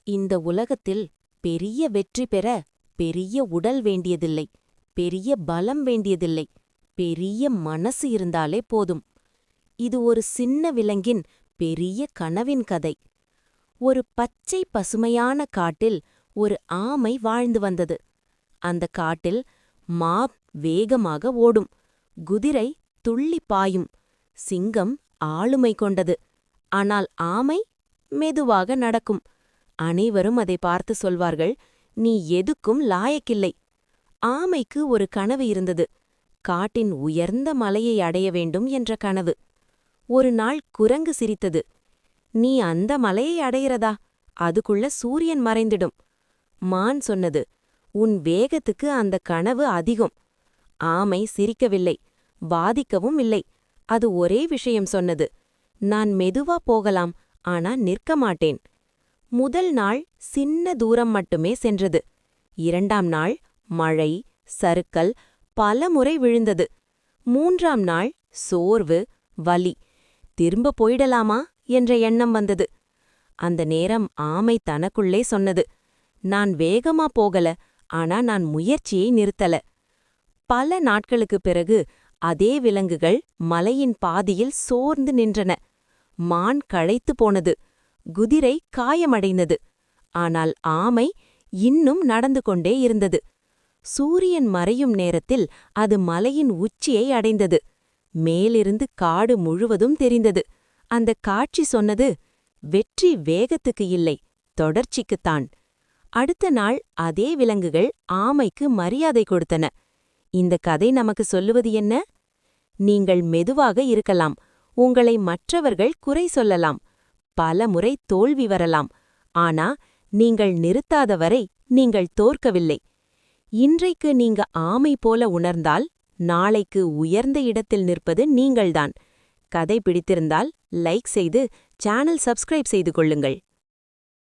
இந்த உலகத்தில் பெரிய வெற்றி பெற பெரிய உடல் வேண்டியதில்லை, பெரிய பலம் வேண்டியதில்லை, பெரிய மனசு இருந்தாலே போதும். இது ஒரு சின்ன விலங்கின் பெரிய கனவின் கதை. ஒரு பச்சை பசுமையான காட்டில் ஒரு ஆமை வாழ்ந்து வந்தது. அந்த காட்டில் மான் வேகமாக ஓடும், குதிரை துள்ளி பாயும், சிங்கம் ஆளுமை கொண்டது. ஆனால் ஆமை மெதுவாக நடக்கும். அனைவரும் அதை பார்த்து சொல்வார்கள், நீ எதுக்கும் லாயக்கில்லை. ஆமைக்கு ஒரு கனவு இருந்தது, காட்டின் உயர்ந்த மலையை அடைய வேண்டும் என்ற கனவு. ஒரு நாள் குரங்கு சிரித்தது, நீ அந்த மலையை அடையிறதா? அதுக்குள்ள சூரியன் மறைந்திடும். மான் சொன்னது, உன் வேகத்துக்கு அந்த கனவு அதிகம். ஆமை சிரிக்கவில்லை, வாதிக்கவும் இல்லை. அது ஒரே விஷயம் சொன்னது, நான் மெதுவா போகலாம், ஆனா நிற்க மாட்டேன். முதல் நாள் சின்ன தூரம் மட்டுமே சென்றது. இரண்டாம் நாள் மழை, சறுக்கல், பல முறை விழுந்தது. மூன்றாம் நாள் சோர்வு, வலி. திரும்ப போயிடலாமா என்ற எண்ணம் வந்தது. அந்த நேரம் ஆமை தனக்குள்ளே சொன்னது, நான் வேகமா போகல, ஆனா நான் முயற்சியை நிறுத்தல. பல நாட்களுக்குப் பிறகு அதே விலங்குகள் மலையின் பாதியில் சோர்ந்து நின்றன. மான் களைத்து போனது, குதிரை காயமடைந்தது. ஆனால் ஆமை இன்னும் நடந்து கொண்டே இருந்தது. சூரியன் மறையும் நேரத்தில் அது மலையின் உச்சியை அடைந்தது. மேலிருந்து காடு முழுவதும் தெரிந்தது. அந்த காட்சி சொன்னது, வெற்றி வேகத்துக்கு இல்லை, தொடர்ச்சிக்குத்தான். அடுத்த நாள் அதே விலங்குகள் ஆமைக்கு மரியாதை கொடுத்தன. இந்த கதை நமக்கு சொல்லுவது என்ன? நீங்கள் மெதுவாக இருக்கலாம், உங்களை மற்றவர்கள் குறை சொல்லலாம், பல முறை தோல்வி வரலாம், ஆனா நீங்கள் நிறுத்தாத வரை நீங்கள் தோற்கவில்லை. இன்றைக்கு நீங்க ஆமை போல உணர்ந்தால் நாளைக்கு உயர்ந்த இடத்தில் நிற்பது நீங்கள்தான். கதை பிடித்திருந்தால் லைக் செய்து சேனல் சப்ஸ்கிரைப் செய்து கொள்ளுங்கள்.